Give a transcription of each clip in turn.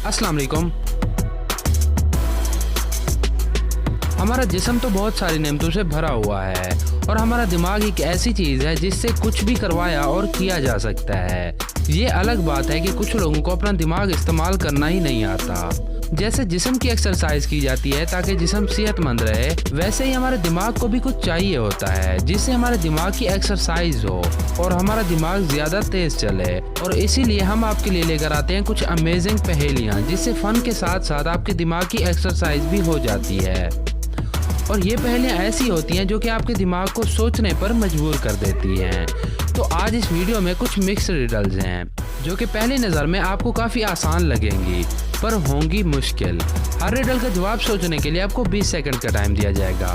अस्सलाम वालेकुम। हमारा जिस्म तो बहुत सारी नेमतों से भरा हुआ है और हमारा दिमाग एक ऐसी चीज़ है जिससे कुछ भी करवाया और किया जा सकता है। ये अलग बात है कि कुछ लोगों को अपना दिमाग इस्तेमाल करना ही नहीं आता। जैसे जिस्म की एक्सरसाइज की जाती है ताकि जिस्म सेहतमंद रहे, वैसे ही हमारे दिमाग को भी कुछ चाहिए होता है जिससे हमारे दिमाग की एक्सरसाइज हो और हमारा दिमाग ज़्यादा तेज चले। और इसीलिए हम आपके लिए लेकर आते हैं कुछ अमेजिंग पहेलियाँ, जिससे फ़न के साथ साथ आपके दिमाग की एक्सरसाइज भी हो जाती है। और ये पहेलियाँ ऐसी होती हैं जो कि आपके दिमाग को सोचने पर मजबूर कर देती हैं। तो आज इस वीडियो में कुछ मिक्स रिडल्स हैं जो कि पहली नज़र में आपको काफ़ी आसान लगेंगी पर होंगी मुश्किल। हर रिडल का जवाब सोचने के लिए आपको 20 सेकंड का टाइम दिया जाएगा,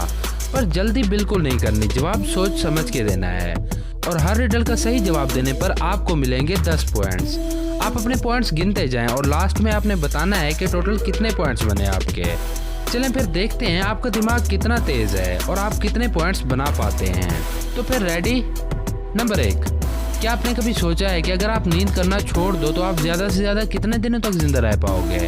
पर जल्दी बिल्कुल नहीं करनी, जवाब सोच समझ के देना है। और हर रिडल का सही जवाब देने पर आपको मिलेंगे 10 पॉइंट्स। आप अपने पॉइंट्स गिनते जाएं और लास्ट में आपने बताना है कि टोटल कितने पॉइंट्स बने आपके। चलें फिर देखते हैं आपका दिमाग कितना तेज है और आप कितने पॉइंट्स बना पाते हैं। तो फिर रेडी? नंबर 1, क्या आपने कभी सोचा है कि अगर आप नींद करना छोड़ दो तो आप ज़्यादा से ज़्यादा कितने दिनों तक जिंदा रह पाओगे?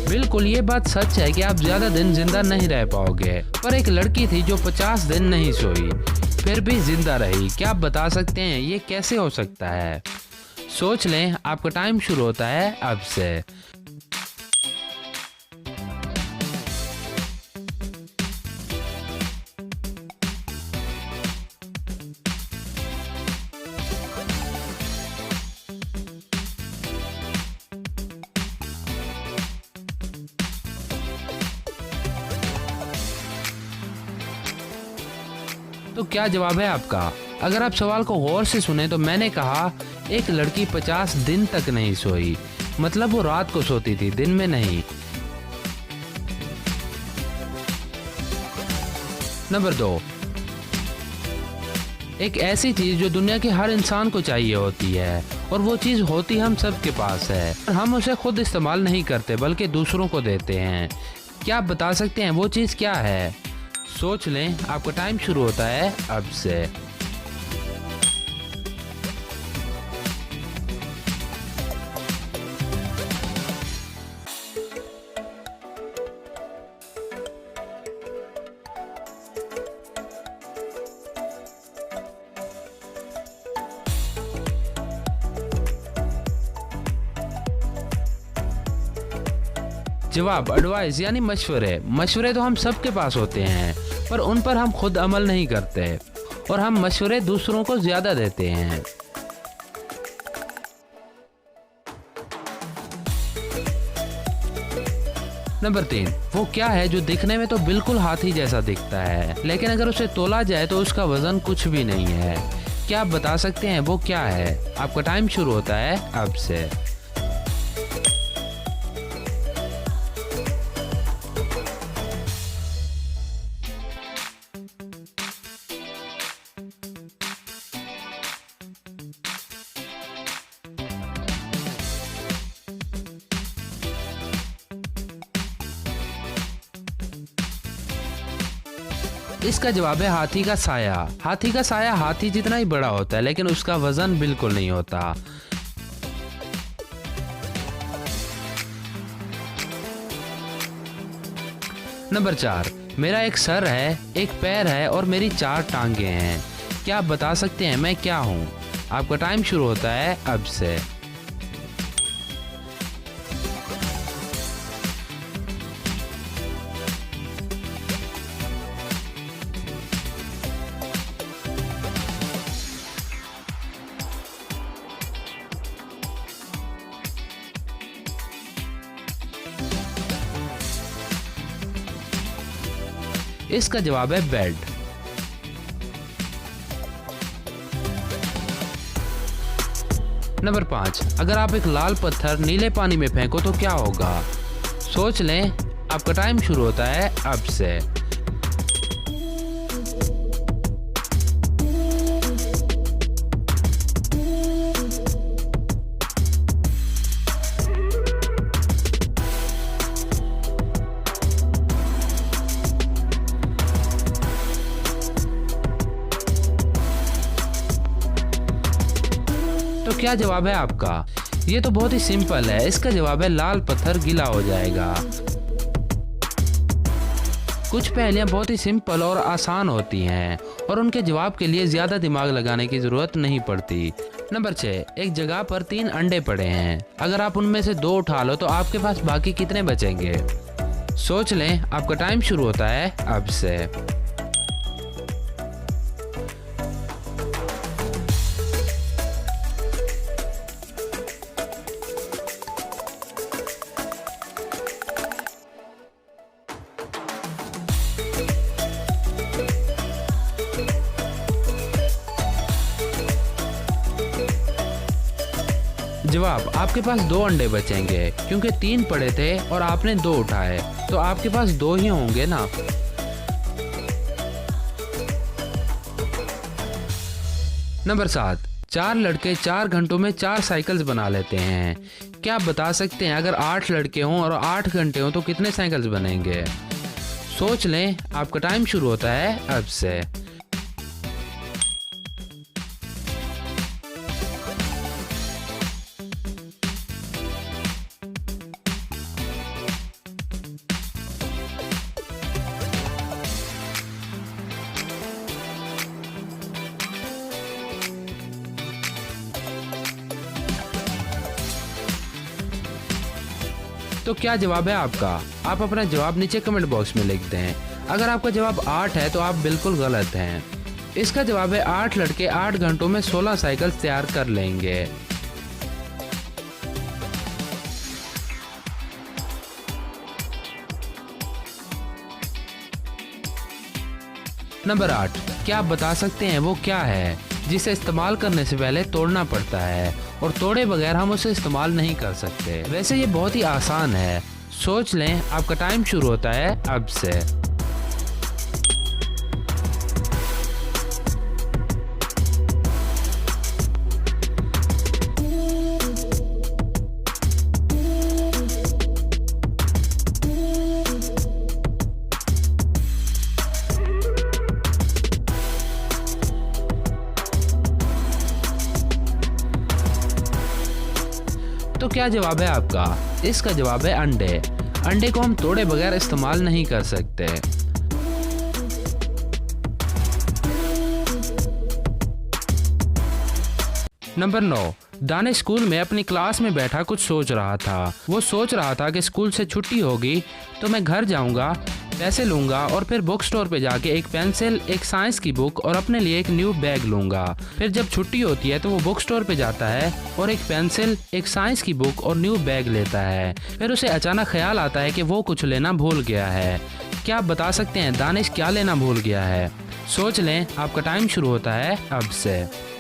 बिल्कुल, ये बात सच है कि आप ज़्यादा दिन जिंदा नहीं रह पाओगे। पर एक लड़की थी जो 50 दिन नहीं सोई, फिर भी जिंदा रही। क्या आप बता सकते हैं ये कैसे हो सकता है? सोच लें, आपका टाइम शुरू होता है अब से। तो क्या जवाब है आपका? अगर आप सवाल को गौर से सुने तो मैंने कहा एक लड़की 50 दिन तक नहीं सोई, मतलब वो रात को सोती थी, दिन में नहीं। नंबर 2, एक ऐसी चीज जो दुनिया के हर इंसान को चाहिए होती है और वो चीज होती हम सबके पास है, पर हम उसे खुद इस्तेमाल नहीं करते बल्कि दूसरों को देते हैं। क्या आप बता सकते हैं वो चीज क्या है? सोच लें, आपका टाइम शुरू होता है अब से। जवाब एडवाइस यानी मशवरे। मशवरे तो हम सबके पास होते हैं पर उन पर हम खुद अमल नहीं करते और हम मशवरे दूसरों को ज्यादा देते हैं। नंबर 3, वो क्या है जो दिखने में तो बिल्कुल हाथी जैसा दिखता है लेकिन अगर उसे तोला जाए तो उसका वजन कुछ भी नहीं है? क्या आप बता सकते हैं वो क्या है? आपका टाइम शुरू होता है अब से। इसका जवाब है हाथी का साया। हाथी का साया हाथी जितना ही बड़ा होता है लेकिन उसका वजन बिल्कुल नहीं होता। नंबर 4, मेरा एक सर है, एक पैर है और मेरी 4 टांगे हैं। क्या आप बता सकते हैं मैं क्या हूँ? आपका टाइम शुरू होता है अब से। इसका जवाब है बेड। नंबर 5, अगर आप एक लाल पत्थर नीले पानी में फेंको तो क्या होगा? सोच लें, आपका टाइम शुरू होता है अब से। तो क्या जवाब है आपका? ये तो बहुत ही सिंपल है। इसका जवाब है लाल पत्थर गीला हो जाएगा। कुछ पहेलियां बहुत ही सिंपल और आसान होती हैं और उनके जवाब के लिए ज़्यादा दिमाग लगाने की ज़रूरत नहीं पड़ती। नंबर 6, एक जगह पर 3 अंडे पड़े हैं। अगर आप उनमें से 2 उठा लो तो आपके पास बाकी कितने बचेंगे? सोच लें, आपका टाइम शुरू होता है अब से। जवाब, आपके पास 2 अंडे बचेंगे क्योंकि 3 पड़े थे और आपने 2 उठाए, तो आपके पास 2 ही होंगे ना। नंबर 7, 4 लड़के 4 घंटों में 4 साइकिल्स बना लेते हैं। क्या आप बता सकते हैं अगर 8 लड़के हों और 8 घंटे हों तो कितने साइकिल्स बनेंगे? सोच लें, आपका टाइम शुरू होता है अब से। तो क्या जवाब है आपका? आप अपना जवाब नीचे कमेंट बॉक्स में लिख दें। अगर आपका जवाब 8 है तो आप बिल्कुल गलत हैं। इसका जवाब है 8 लड़के 8 घंटों में 16 साइकिल तैयार कर लेंगे। नंबर 8, क्या आप बता सकते हैं वो क्या है जिसे इस्तेमाल करने से पहले तोड़ना पड़ता है और तोड़े बगैर हम उसे इस्तेमाल नहीं कर सकते? वैसे ये बहुत ही आसान है। सोच लें, आपका टाइम शुरू होता है अब से। तो क्या जवाब है आपका? इसका जवाब है अंडे। अंडे को हम तोड़े बगैर इस्तेमाल नहीं कर सकते। नंबर 9, दानिश स्कूल में अपनी क्लास में बैठा कुछ सोच रहा था। वो सोच रहा था कि स्कूल से छुट्टी होगी तो मैं घर जाऊंगा, पैसे लूंगा और फिर बुक स्टोर पे जाके एक पेंसिल, एक साइंस की बुक और अपने लिए एक न्यू बैग लूंगा। फिर जब छुट्टी होती है तो वो बुक स्टोर पे जाता है और एक पेंसिल, एक साइंस की बुक और न्यू बैग लेता है। फिर उसे अचानक ख्याल आता है कि वो कुछ लेना भूल गया है। क्या आप बता सकते हैं दानिश क्या लेना भूल गया है? सोच लें, आपका टाइम शुरू होता है अब से।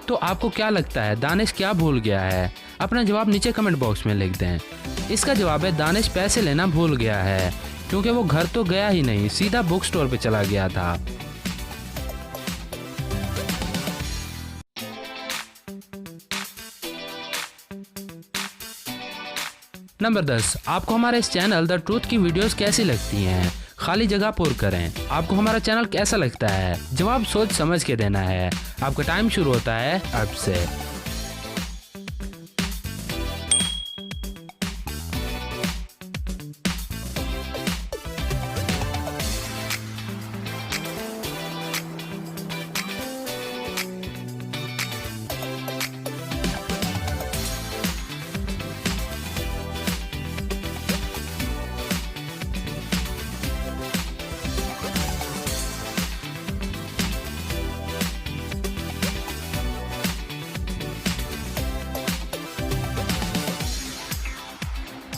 तो आपको क्या लगता है दानिश क्या भूल गया है? अपना जवाब नीचे कमेंट बॉक्स में लिख दें। इसका जवाब है दानिश पैसे लेना भूल गया है क्योंकि वो घर तो गया ही नहीं, सीधा बुक स्टोर पे चला गया था। नंबर 10, आपको हमारे इस चैनल द ट्रूथ की वीडियोस कैसी लगती हैं? खाली जगह पूर्ण करें। आपको हमारा चैनल कैसा लगता है? जवाब सोच समझ के देना है। आपका टाइम शुरू होता है अब से।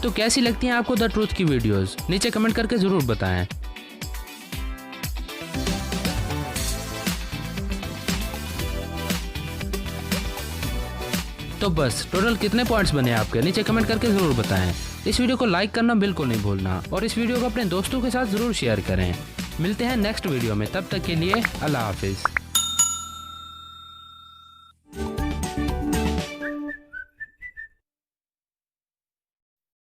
तो कैसी लगती हैं आपको द ट्रूथ की वीडियोस? नीचे कमेंट करके जरूर बताएं। तो बस टोटल कितने पॉइंट्स बने आपके? नीचे कमेंट करके जरूर बताएं। इस वीडियो को लाइक करना बिल्कुल नहीं भूलना और इस वीडियो को अपने दोस्तों के साथ जरूर शेयर करें। मिलते हैं नेक्स्ट वीडियो में, तब तक के लिए अल्लाह हाफिज़।